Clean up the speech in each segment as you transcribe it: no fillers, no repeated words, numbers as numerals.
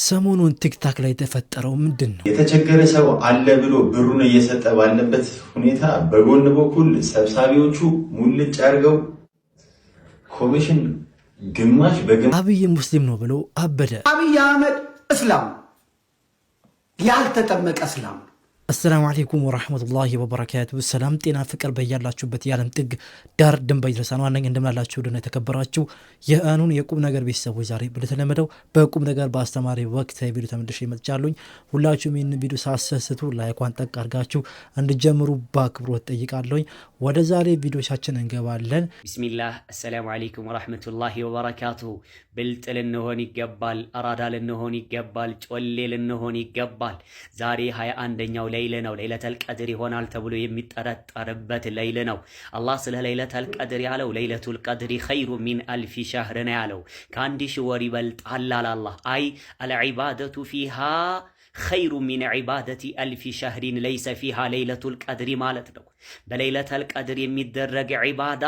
ሰሞኑን ቲክታክ ላይ የተፈጠረው ምንድን ነው? የተቸገረ ሰው አለ ብሎ ብሩን እየሰጠ ባለበት ሁኔታ በጎን በኩል ሰብሳቢዎቹ ሙልጭ አድርገው ኮሚሽን ግማሽ አብይ ሙስሊም ነው ብሎ አበደ። አብይ አህመድ እስላም ያልተጠመቀ እስላም። አሰላሙ አለይኩም ወራህመቱላሂ ወበረካቱ። ሰላም ጤና ፍቅር በያላችሁበት የዓለም ጥግ ዳር ድንበር ይድረሳችሁ። ዋናኝ እንደምላላችሁ ደህና የተከበራችሁ የአኑን የቁም ነገር ቤተሰቦች ዛሬ እንደተለመደው በቁም ነገር በአስተማሪ ወቅት ቪዲዮ ተመልሼ መጥቻለሁ። ሁላችሁም ይህን ቪዲዮ ሳሰስቱ ላይኳን ጠቅ አድርጋችሁ እንድጀምሩ በአክብሮት ጠይቃለሁ። ወደ ዛሬ ቪዲዮቻችን እንገባለን። ቢስሚላህ አሰላሙ አለይኩም ወራህመቱላሂ ወበረካቱ። ብልጥ ልንሆን ይገባል፣ አራዳ ልንሆን ይገባል፣ ጮሌ ልንሆን ይገባል። ዛሬ 21ኛው ለይል ነው። ለይለተል ቀድር ይሆናል ተብሎ የሚጠረጠርበት ለይል ነው። አላህ ስለ ለይለተል ቀድር ያለው ለይለቱል ቀድሪ ኸይሩ ሚን አልፊ ሸህር ነው ያለው። ከአንድ ሺህ ወር ይበልጣል አላህ። አይ አልዒባደቱ ፊሃ ኸይሩ ሚን ዒባደቲ አልፊ ሸህሪን ለይሰ ፊሃ ለይለቱል ቀድሪ ማለት ነው። በለይለተል ቀድር የሚደረግ ዒባዳ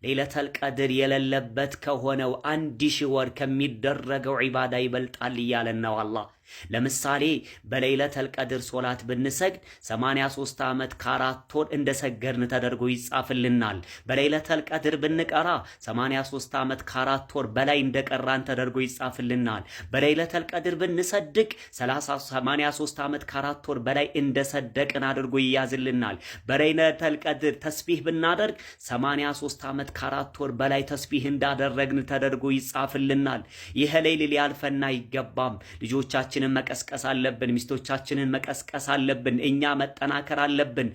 ለይለተል ቀድር የሌለበት ከሆነው 1000 ወር ከሚደረገው ዒባዳ ይበልጣል እያለን ነው አላህ። ለምሳሌ በለይለተል ቀድር ሶላት ብንሰግድ 83 ዓመት ከ4 ወር እንደሰገድን ተደርጎ ይጻፍልናል። በለይለተል ቀድር ብንቀራ 83 ዓመት ከ4 ወር በላይ እንደቀራን ተደርጎ ይጻፍልናል። በለይለተል ቀድር ብንሰድቅ 83 ዓመት ከ4 ወር በላይ እንደሰደቅን አድርጎ ይያዝልናል። በለይለተል ቀድር ተስቢህ ብናደርግ 83 ዓመት ከ4 ወር በላይ ተስቢህ እንዳደረግን ተደርጎ ይጻፍልናል። ይሄ ለይል ሊያልፈና አይገባም። ልጆቻችን መቀስቀስ አለብን። ሚስቶቻችንን መቀስቀስ አለብን። እኛ መጠናከር አለብን።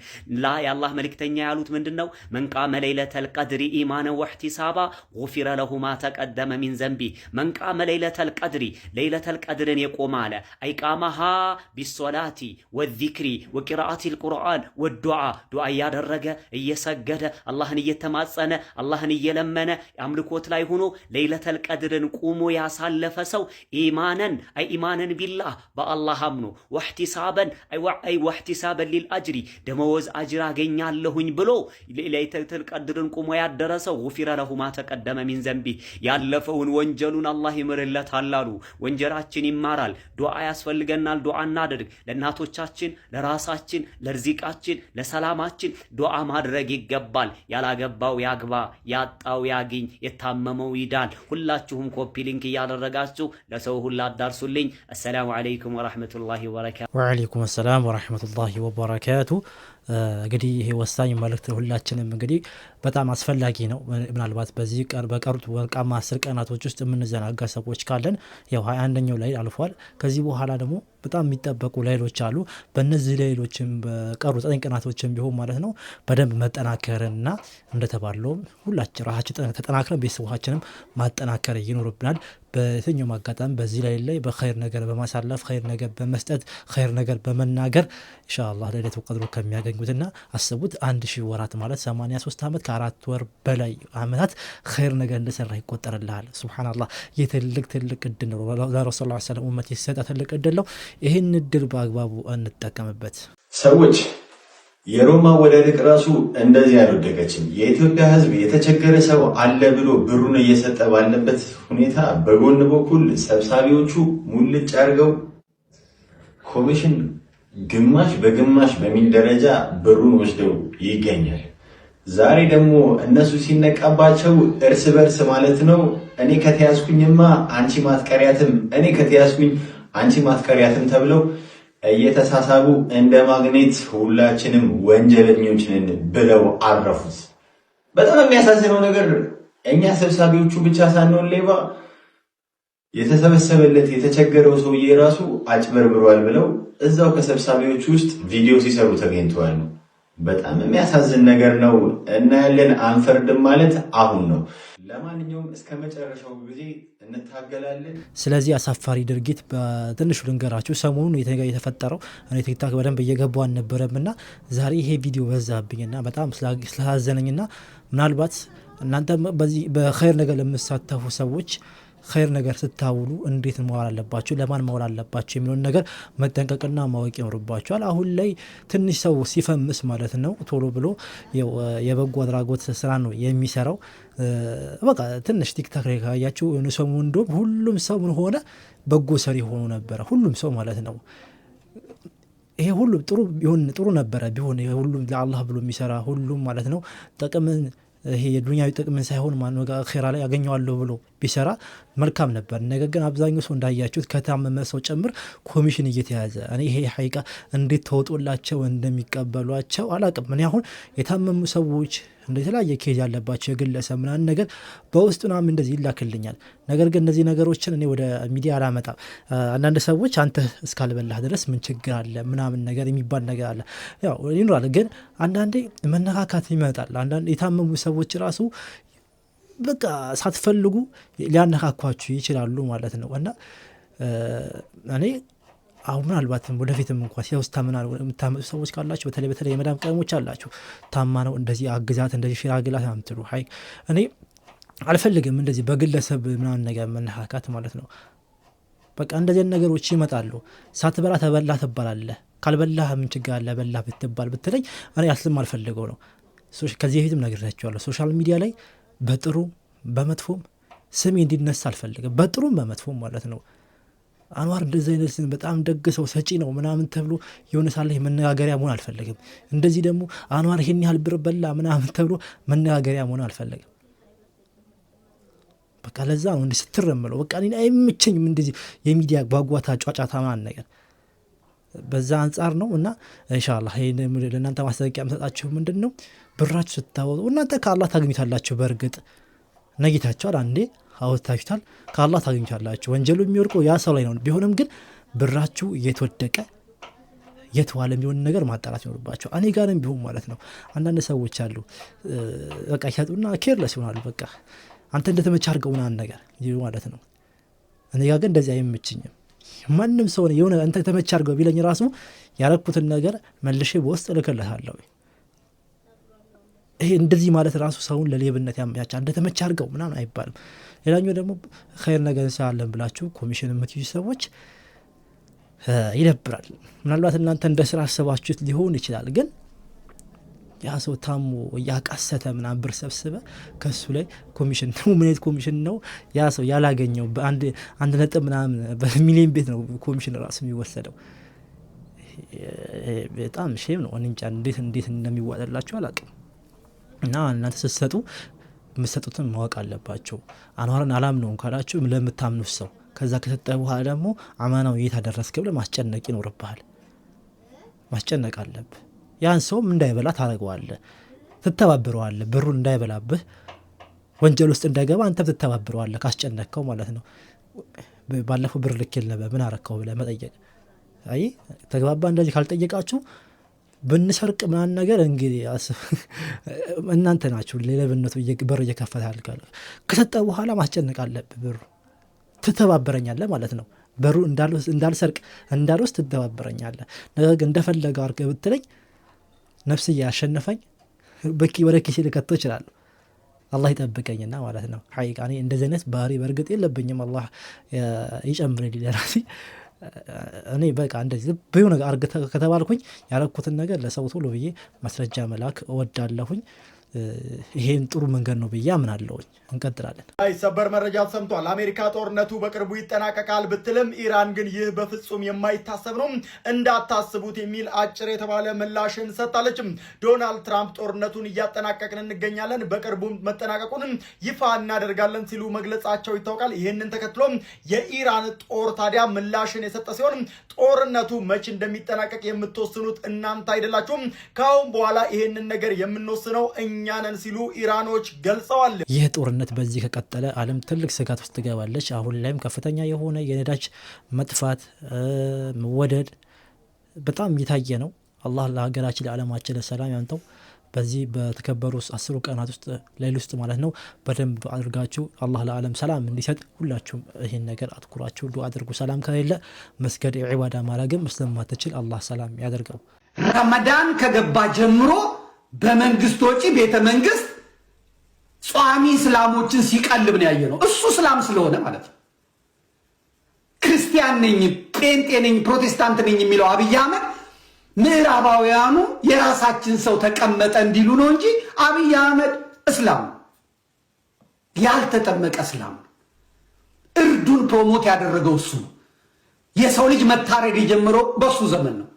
የአላህ መልእክተኛ ያሉት ምንድነው? መን ቃመ ለይለተል ቀድሪ ኢማነን ወህቲሳባ ጉፊረ ለሁ ማ ተቀደመ ሚን ዘንቢ። መን ቃመ ለይለተል ቀድሪ ለይለተል ቀድርን የቆመ አለ አይቃማሃ ቢሶላቲ ወዚክሪ ወቂራአቲል ቁርአን ወዱዓ ዱዓ እያደረገ እየሰገደ አላህን እየተማጸነ አላህን እየለመነ አምልኮት ላይ ሆኖ ለይለተል ቀድርን ቁሞ ያሳለፈ ሰው ኢማነን ቢላህ በአላህ አምኖ ወህቲሳበን ወህቲሳበን ሊልአጅሪ ደመወዝ አጅር አገኛለሁኝ ብሎ ለይለተል ቀድርን ቁሞ ያደረሰው ጉፊረ ለሁ ማ ተቀደመ ሚን ዘንቢ ያለፈውን ወንጀሉን አላህ ይምርለታል አሉ። ወንጀላችን ይማራል። ዱዓ ያስፈልገናል። ዱዓ እናድርግ። ለእናቶቻችን፣ ለራሳችን፣ ለርዚቃችን፣ ለሰላማችን ዱዓ ማድረግ ይገባል። ያላገባው ያግባ፣ ያጣው ያግኝ፣ የታመመው ይዳን። ሁላችሁም ኮፒ ሊንክ እያደረጋችሁ ለሰው ሁላ አዳርሱልኝ። السلام عليكم ورحمة الله وبركاته. وعليكم السلام ورحمة الله وبركاته. እንግዲህ ይሄ ወሳኝ መልእክት ሁላችንም እንግዲህ በጣም አስፈላጊ ነው። ምናልባት በዚህ በቀሩት ወርቃማ 10 ቀናቶች ውስጥ የምንዘናጋ ሰዎች ካለን ያው 21ኛው ላይ አልፏል። ከዚህ በኋላ ደግሞ በጣም የሚጠበቁ ሌሎች አሉ። በእነዚህ ሌሎችም በቀሩ 9 ቀናቶችም ቢሆን ማለት ነው በደንብ መጠናከርና እንደተባለው ሁላችን ራሳችን ተጠናክረን ቤተሰቦቻችንም ማጠናከር ይኖርብናል። በየትኛውም አጋጣሚ በዚህ ላይ በኸይር ነገር በማሳለፍ ኸይር ነገር በመስጠት ኸይር ነገር በመናገር ኢንሻአላህ ለይለቱል ቀድር ከሚያገኙትና አስቡት 1000 ወራት ማለት 83 ዓመት ከ4 ወር በላይ አመታት ኸይር ነገር እንደሰራ ይቆጠርልሃል። ሱብሃንአላህ የትልቅ እድል ነው። ለረሱል ሰለላሁ ዐለይሂ ወሰለም ኡመት ይሰጣ ትልቅ እድል ነው። ይሄን እድል በአግባቡ እንጠቀምበት። ሰዎች የሮማ ወደድቅ ራሱ እንደዚህ ያልወደቀችም። የኢትዮጵያ ሕዝብ የተቸገረ ሰው አለ ብሎ ብሩን እየሰጠ ባለበት ሁኔታ በጎን በኩል ሰብሳቢዎቹ ሙልጭ አድርገው ኮሚሽን ግማሽ በግማሽ በሚል ደረጃ ብሩን ወስደው ይገኛል። ዛሬ ደግሞ እነሱ ሲነቃባቸው እርስ በርስ ማለት ነው እኔ ከተያዝኩኝማ አንቺ ማትቀሪያትም፣ እኔ ከተያዝኩኝ አንቺ ማትቀሪያትም ተብለው እየተሳሳቡ እንደ ማግኔት ሁላችንም ወንጀለኞች ነን ብለው አረፉት። በጣም የሚያሳዝነው ነገር እኛ ሰብሳቢዎቹ ብቻ ሳንሆን ሌባ የተሰበሰበለት የተቸገረው ሰውዬ ራሱ አጭበርብሯል ብለው እዛው ከሰብሳቢዎቹ ውስጥ ቪዲዮ ሲሰሩ ተገኝተዋል። በጣም የሚያሳዝን ነገር ነው። እናያለን አንፈርድም ማለት አሁን ነው። ለማንኛውም እስከ መጨረሻው ጊዜ እንታገላለን። ስለዚህ አሳፋሪ ድርጊት በትንሹ ልንገራችሁ። ሰሞኑን የተፈጠረው እኔ ቲክታክ በደንብ እየገባው አልነበረምና ዛሬ ይሄ ቪዲዮ በዛብኝና በጣም ስላሳዘነኝና ምናልባት እናንተ በዚህ በኸይር ነገር ለምትሳተፉ ሰዎች ኸይር ነገር ስታውሉ እንዴት መዋል አለባችሁ ለማን መዋል አለባችሁ የሚለው ነገር መጠንቀቅና ማወቅ ይኖርባችኋል። አሁን ላይ ትንሽ ሰው ሲፈምስ ማለት ነው ቶሎ ብሎ የበጎ አድራጎት ስራ ነው የሚሰራው። በቃ ትንሽ ቲክታክ ላይ ካያችሁ ሰሞኑን እንደውም ሁሉም ሰው ምን ሆነ በጎ ሰሪ ሆኖ ነበር ሁሉም ሰው ማለት ነው። ይሄ ሁሉ ጥሩ ነበረ ቢሆን ሁሉም ለአላህ ብሎ የሚሰራ ሁሉም ማለት ነው ጥቅምን ይሄ የዱንያዊ ጥቅምን ሳይሆን ማንጋ አኺራ ላይ ያገኘዋለሁ ብሎ ቢሰራ መልካም ነበር። ነገር ግን አብዛኛው ሰው እንዳያችሁት ከታመመ ሰው ጭምር ኮሚሽን እየተያዘ እኔ ይሄ ሐቂቃ እንዴት ተወጦላቸው እንደሚቀበሏቸው አላቅም። እኔ አሁን የታመሙ ሰዎች እንደተለያየ ኬዝ ያለባቸው የግለሰብ ምናምን ነገር በውስጥ ምናምን እንደዚህ ይላክልኛል። ነገር ግን እነዚህ ነገሮችን እኔ ወደ ሚዲያ አላመጣም። አንዳንድ ሰዎች አንተ እስካልበላህ ድረስ ምን ችግር አለ ምናምን ነገር የሚባል ነገር አለ ያው ይኖራል። ግን አንዳንዴ መነካካት ይመጣል። አንዳንድ የታመሙ ሰዎች ራሱ በቃ ሳትፈልጉ ሊያነካኳችሁ ይችላሉ ማለት ነው። እና እኔ አሁን ምናልባትም ወደፊትም እንኳን ሲያውስታ የምታመጡ ሰዎች ካላችሁ በተለይ የመዳም ቀሞች አላችሁ ታማ ነው እንደዚህ አግዛት እንደዚህ ሽራግላት አምጥሩ ሀይ እኔ አልፈልግም እንደዚህ በግለሰብ ምናምን ነገር መነካካት ማለት ነው። በቃ እንደዚህ ነገሮች ይመጣሉ። ሳትበላ ተበላ ትባላለህ። ካልበላህ ምን ችግር አለ በላ ብትባል ብትለኝ እኔ አስልም አልፈልገው ነው። ከዚህ በፊትም ነግሬያችኋለሁ። ሶሻል ሚዲያ ላይ በጥሩ በመጥፎም ስሜ እንዲነሳ አልፈልግም። በጥሩም በመጥፎም ማለት ነው። አንዋር እንደዚህ አይነት በጣም ደግ ሰው ሰጪ ነው ምናምን ተብሎ የሆነ ሳለ መነጋገሪያ መሆን አልፈልግም። እንደዚህ ደግሞ አንዋር ይሄን ያህል ብር በላ ምናምን ተብሎ መነጋገሪያ መሆን አልፈልግም። በቃ ለዛ ነው እንዲህ ስትረምለው በቃ እኔ አይመቸኝም እንደዚህ የሚዲያ ጓጓታ ጫጫታ ማን ነገር በዛ አንፃር ነው። እና ኢንሻአላህ ይሄን ለእናንተ ማስጠንቀቂያ መሰጣችሁ ምንድነው ብራችሁ ስታወጡ እናንተ ከአላህ ታገኙታላችሁ። በእርግጥ ነጊታችኋል አንዴ አውጥታችኋል ከአላህ ታገኙታላችሁ። ወንጀሉ የሚወርቀው ያ ሰው ላይ ነው። ቢሆንም ግን ብራችሁ እየተወደቀ የትዋለ የሚሆን ነገር ማጣራት ይኖርባችሁ። እኔ ጋርም ቢሆን ማለት ነው አንዳንድ ሰዎች አሉ በቃ ይያጡና ኬርለስ ይሆናሉ። በቃ አንተ እንደተመቻ አድርገው ምናምን ነገር ይሉ ማለት ነው። እኔ ጋር ግን እንደዚህ አይመችኝም። ማንም ሰው የሆነ አንተ ተመቻ አድርገው ቢለኝ ራሱ ያረኩትን ነገር መልሼ በውስጥ ልከለታለሁ። ይሄ እንደዚህ ማለት ራሱ ሰውን ለሌብነት ያመቻቻ እንደተመቻ አድርገው ምናምን አይባልም። ሌላኛው ደግሞ ኸይር ነገር እንሰራለን ብላችሁ ኮሚሽን የምትይዙ ሰዎች ይደብራል። ምናልባት እናንተ እንደ ስራ አሰባችሁት ሊሆን ይችላል። ግን ያ ሰው ታሞ ያቃሰተ ምናምን ብር ሰብስበ ከሱ ላይ ኮሚሽን ነው ምን ኮሚሽን ነው ያ ሰው ያላገኘው በአንድ ነጥብ ምናምን በሚሊዮን ቤት ነው ኮሚሽን ራሱ የሚወሰደው። በጣም ሼም ነው። እንጃ እንዴት እንደሚዋጠላችሁ አላውቅም። እና እናንተ ስትሰጡ የምትሰጡትን ማወቅ አለባችሁ። አንዋርን አላምነውም ካላችሁ ለምታምኑት ሰው ከዛ ከሰጠ በኋላ ደግሞ አማናው እየታደረስክ ብለህ ማስጨነቅ ይኖርብሃል። ማስጨነቅ አለብህ። ያን ሰውም እንዳይበላ ታደርገዋለህ፣ ትተባብረዋለህ። ብሩን እንዳይበላብህ ወንጀል ውስጥ እንዳይገባ አንተም ትተባብረዋለህ ካስጨነቅከው ማለት ነው። ባለፈው ብር ልኬል ነበር ምን አረከው ብለህ መጠየቅ። አይ ተግባባ። እንደዚህ ካልጠየቃችሁ ብንሰርቅ ምናምን ነገር እንግዲህ እናንተ ናችሁ ለሌብነቱ በር እየከፈታል። ከሰጠ በኋላ ማስጨነቅ አለብህ። ብሩ ትተባበረኛለህ ማለት ነው። በሩ እንዳልሰርቅ እንዳልወስድ ትተባበረኛለህ። ነገር ግን እንደፈለገ አድርገህ ብትለኝ ነፍስ ያሸነፈኝ ወደ ኪሴ ልከተው ይችላል። አላህ ይጠብቀኝና ማለት ነው። ሐቂቃ እኔ እንደዚህ አይነት ባህሪ በእርግጥ የለብኝም። አላህ ይጨምርልኝ ለራሴ። እኔ በቃ እንደዚህ ብዙ ነገር አርግ ከተባልኩኝ ያረኩትን ነገር ለሰው ቶሎ ብዬ ማስረጃ መላክ እወዳለሁኝ። ይሄን ጥሩ መንገድ ነው ብዬ አምናለሁኝ። እንቀጥላለን። ሰበር መረጃ ሰምቷል። አሜሪካ ጦርነቱ በቅርቡ ይጠናቀቃል ብትልም ኢራን ግን ይህ በፍጹም የማይታሰብ ነው እንዳታስቡት የሚል አጭር የተባለ ምላሽን ሰጣለች። ዶናልድ ትራምፕ ጦርነቱን እያጠናቀቅን እንገኛለን፣ በቅርቡ መጠናቀቁን ይፋ እናደርጋለን ሲሉ መግለጻቸው ይታወቃል። ይህንን ተከትሎ የኢራን ጦር ታዲያ ምላሽን የሰጠ ሲሆን ጦርነቱ መቼ እንደሚጠናቀቅ የምትወስኑት እናንተ አይደላችሁም፣ ካሁን በኋላ ይህንን ነገር የምንወስነው እኛንን ሲሉ ኢራኖች ገልጸዋል። ይህ ጦርነት በዚህ ከቀጠለ ዓለም ትልቅ ስጋት ውስጥ ትገባለች። አሁን ላይም ከፍተኛ የሆነ የነዳጅ መጥፋት መወደድ በጣም እየታየ ነው። አላህ ለሀገራችን ለዓለማችን ሰላም ያምጣው። በዚህ በተከበሩ 10 ቀናት ውስጥ ሌሊት ውስጥ ማለት ነው በደንብ አድርጋችሁ አላህ ለዓለም ሰላም እንዲሰጥ ሁላችሁም ይሄን ነገር አትኩራችሁ ዱአ አድርጉ። ሰላም ከሌለ መስገድ ኢባዳ ማድረግም ስለማትችል አላህ ሰላም ያደርገው። ረመዳን ከገባ ጀምሮ በመንግስት ወጪ ቤተ መንግስት ጿሚ እስላሞችን ሲቀልብ ነው ያየነው። እሱ እስላም ስለሆነ ማለት ነው። ክርስቲያን ነኝ፣ ጴንጤ ነኝ፣ ፕሮቴስታንት ነኝ የሚለው አብይ አህመድ ምዕራባውያኑ የራሳችን ሰው ተቀመጠ እንዲሉ ነው እንጂ አብይ አህመድ እስላም ያልተጠመቀ እስላም። እርዱን ፕሮሞት ያደረገው እሱ ነው። የሰው ልጅ መታረድ የጀመረው በሱ ዘመን ነው።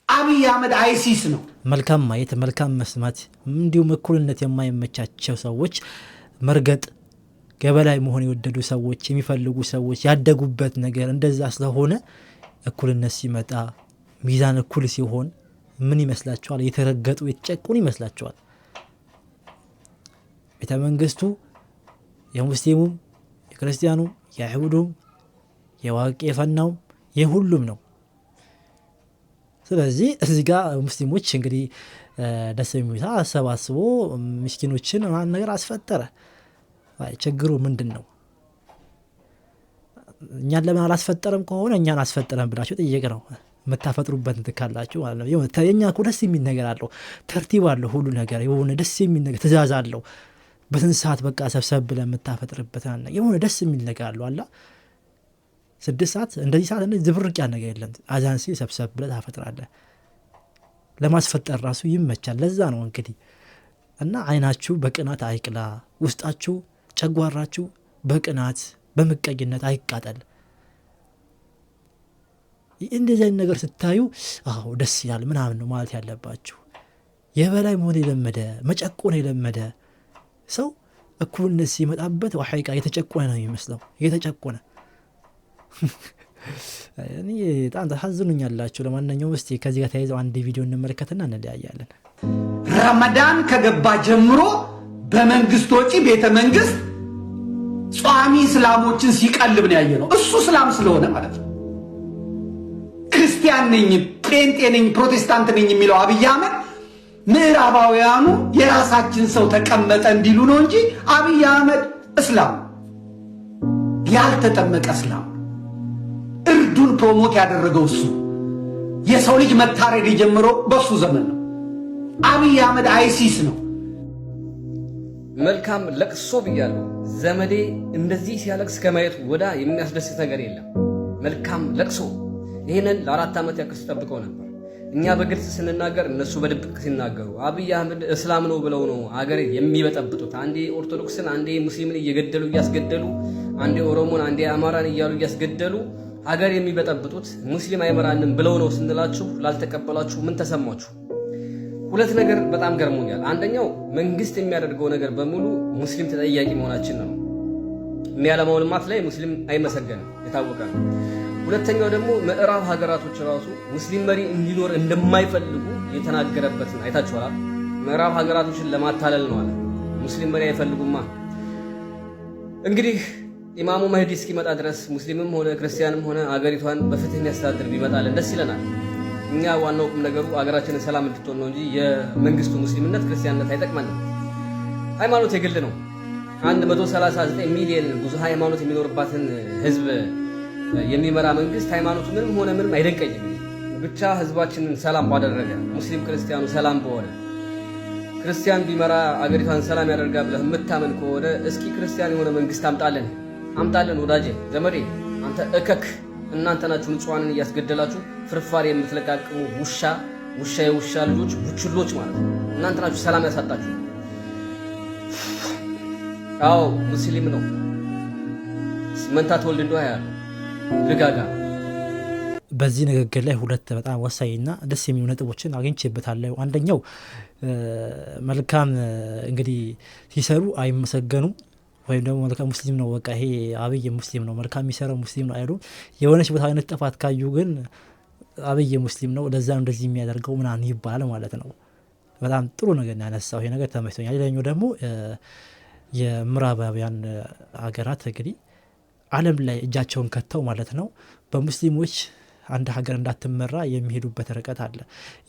አብይ አህመድ አይሲስ ነው። መልካም ማየት፣ መልካም መስማት፣ እንዲሁም እኩልነት የማይመቻቸው ሰዎች መርገጥ፣ ገበላይ መሆን የወደዱ ሰዎች፣ የሚፈልጉ ሰዎች ያደጉበት ነገር እንደዛ ስለሆነ እኩልነት ሲመጣ ሚዛን እኩል ሲሆን ምን ይመስላችኋል? የተረገጡ የተጨቁን ይመስላችኋል? ቤተ መንግስቱ የሙስሊሙም የክርስቲያኑም የአይሁዱም የዋቂ የፈናውም የሁሉም ነው። ስለዚህ እዚህ ጋር ሙስሊሞች እንግዲህ ደስ የሚታ አሰባስቦ ምስኪኖችን ማን ነገር አስፈጠረ። ችግሩ ምንድን ነው? እኛን ለምን አላስፈጠረም? ከሆነ እኛን አስፈጠረም ብላችሁ ጠየቅ ነው የምታፈጥሩበት እንትካላችሁ ማለት ነው። የኛ እኮ ደስ የሚል ነገር አለው፣ ተርቲብ አለው፣ ሁሉ ነገር የሆነ ደስ የሚል ነገር ትእዛዝ አለው። በስንት ሰዓት በቃ ሰብሰብ ብለህ የምታፈጥርበት የሆነ ደስ የሚል ነገር አለው አላ 6 ሰዓት እንደዚህ ሰዓት እንደዚህ ዝብርቅ ያ ነገር የለም። አዛን ሲል ሰብሰብ ብለህ ታፈጥራለህ። ለማስፈጠር ራሱ ይመቻል። ለዛ ነው እንግዲህ እና አይናችሁ በቅናት አይቅላ፣ ውስጣችሁ ጨጓራችሁ በቅናት በምቀኝነት አይቃጠል። እንደዚህ አይነት ነገር ስታዩ አዎ ደስ ይላል ምናምን ነው ማለት ያለባችሁ። የበላይ መሆን የለመደ መጨቆን የለመደ ሰው እኩልነት ሲመጣበት ወሐይቃ የተጨቆነ ነው የሚመስለው። የተጨቆነ እኔ በጣም ታዝኑኛላችሁ። ለማንኛውም እስቲ ከዚህ ጋር ተያይዘው አንድ ቪዲዮ እንመለከትና እንለያያለን። ረመዳን ከገባ ጀምሮ በመንግስት ወጪ ቤተ መንግስት ጿሚ እስላሞችን ሲቀልብ ነው ያየነው። እሱ እስላም ስለሆነ ማለት ነው። ክርስቲያን ነኝ፣ ጴንጤ ነኝ፣ ፕሮቴስታንት ነኝ የሚለው አብይ አህመድ ምዕራባውያኑ የራሳችን ሰው ተቀመጠ እንዲሉ ነው እንጂ አብይ አህመድ እስላም ያልተጠመቀ እስላም። እርዱን ፕሮሞት ያደረገው እሱ። የሰው ልጅ መታረድ የጀመረው በሱ ዘመን ነው። አብይ አህመድ አይሲስ ነው። መልካም ለቅሶ ብያለሁ። ዘመዴ እንደዚህ ሲያለቅስ ከማየት ወዳ የሚያስደስት ነገር የለም። መልካም ለቅሶ። ይህንን ለ4 ዓመት ያክል ተጠብቀው ነበር። እኛ በግልጽ ስንናገር እነሱ በድብቅ ሲናገሩ አብይ አህመድ እስላም ነው ብለው ነው አገር የሚበጠብጡት። አንዴ ኦርቶዶክስን አንዴ ሙስሊምን እየገደሉ እያስገደሉ፣ አንዴ ኦሮሞን አንዴ አማራን እያሉ እያስገደሉ ሀገር የሚበጠብጡት ሙስሊም አይመራንም ብለው ነው ስንላችሁ ላልተቀበላችሁ ምን ተሰማችሁ? ሁለት ነገር በጣም ገርሞኛል። አንደኛው መንግስት የሚያደርገው ነገር በሙሉ ሙስሊም ተጠያቂ መሆናችን ነው። የሚያለማው ልማት ላይ ሙስሊም አይመሰገንም፣ የታወቀ ነው። ሁለተኛው ደግሞ ምዕራብ ሀገራቶች ራሱ ሙስሊም መሪ እንዲኖር እንደማይፈልጉ የተናገረበትን አይታችኋል። ምዕራብ ሀገራቶችን ለማታለል ነው አለ። ሙስሊም መሪ አይፈልጉማ። እንግዲህ ኢማሙ መህዲ እስኪመጣ ድረስ ሙስሊምም ሆነ ክርስቲያንም ሆነ አገሪቷን በፍትህ የሚያስተዳድር ቢመጣልን ደስ ይለናል። እኛ ዋናው ቁም ነገሩ አገራችንን ሰላም እንድትሆን ነው እንጂ የመንግስቱ ሙስሊምነት ክርስቲያንነት አይጠቅመንም። ሃይማኖት የግል ነው። 139 ሚሊዮን ብዙ ሃይማኖት የሚኖርባትን ህዝብ የሚመራ መንግስት ሃይማኖቱ ምንም ሆነ ምንም አይደንቀኝም። ብቻ ህዝባችንን ሰላም ባደረገ፣ ሙስሊም ክርስቲያኑ ሰላም በሆነ፣ ክርስቲያን ቢመራ አገሪቷን ሰላም ያደርጋል ብለህ የምታመን ከሆነ እስኪ ክርስቲያን የሆነ መንግስት አምጣለን ወዳጄ ዘመዴ። አንተ እከክ እናንተ ናችሁ ንጹሃንን እያስገደላችሁ ፍርፋሪ የምትለቃቅሙ የውሻ ልጆች ቡችሎች ማለት ነው። እናንተ ናችሁ ሰላም ያሳጣችሁ። አዎ ሙስሊም ነው መንታ ተወልድ እንደው ያለው ልጋጋ። በዚህ ንግግር ላይ ሁለት በጣም ወሳኝና ደስ የሚሉ ነጥቦችን አግኝቼበታለሁ። አንደኛው መልካም እንግዲህ ሲሰሩ አይመሰገኑም ወይም ደግሞ መልካም ሙስሊም ነው በቃ ይሄ አብይ ሙስሊም ነው መልካም የሚሰራው ሙስሊም ነው አይሉ። የሆነች ቦታ አይነት ጥፋት ካዩ ግን አብይ ሙስሊም ነው ለዛ እንደዚህ የሚያደርገው ምናምን ይባላል ማለት ነው። በጣም ጥሩ ነገር ያነሳው ይሄ ነገር ተመችቶኛል። ሌላኛው ደግሞ የምዕራባውያን ሀገራት እንግዲህ ዓለም ላይ እጃቸውን ከተው ማለት ነው በሙስሊሞች አንድ ሀገር እንዳትመራ የሚሄዱበት ርቀት አለ።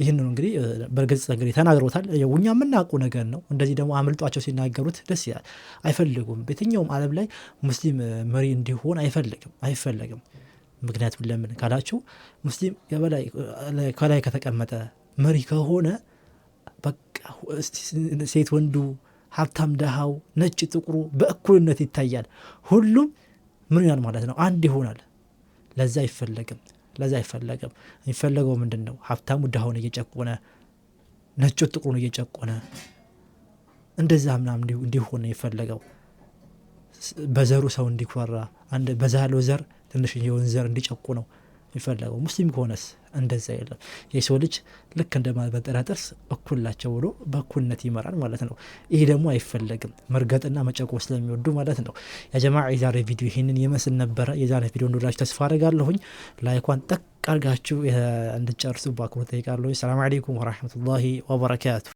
ይህን እንግዲህ በግልጽ እንግዲህ ተናግሮታል። እኛ የምናውቁ ነገር ነው። እንደዚህ ደግሞ አምልጧቸው ሲናገሩት ደስ ይላል። አይፈልጉም። በየትኛውም ዓለም ላይ ሙስሊም መሪ እንዲሆን አይፈለግም። ምክንያቱም ለምን ካላችሁ ሙስሊም ከላይ ከተቀመጠ መሪ ከሆነ በቃ ሴት ወንዱ ሀብታም ደሃው፣ ነጭ ጥቁሩ በእኩልነት ይታያል። ሁሉም ምን ይሆናል ማለት ነው? አንድ ይሆናል። ለዛ አይፈለግም። የሚፈለገው ምንድነው? ሀብታሙ ደሃውን እየጨቆነ ነጭ ጥቁሩን እየጨቆነ እንደዛ ምናምን እንዲሆን የፈለገው። በዘሩ ሰው እንዲኮራ፣ በዛ ያለው ዘር ትንሽ የሆነ ዘር እንዲጨቁነው የሚፈለገው። ሙስሊም ከሆነስ እንደዛ የለም። የሰው ልጅ ልክ እንደ ማበጠራጠርስ እኩላቸው ብሎ በእኩልነት ይመራል ማለት ነው። ይሄ ደግሞ አይፈለግም፣ መርገጥና መጨቆ ስለሚወዱ ማለት ነው። ያ ጀማዓ የዛሬ ቪዲዮ ይህንን ይመስል ነበረ። የዛሬ ቪዲዮ እንደወዳችሁ ተስፋ አደርጋለሁኝ። ላይኳን ጠቅ አድርጋችሁ እንድትጨርሱ በአክብሮት እጠይቃለሁ። ሰላም አለይኩም ወራህመቱላሂ ወበረካቱ።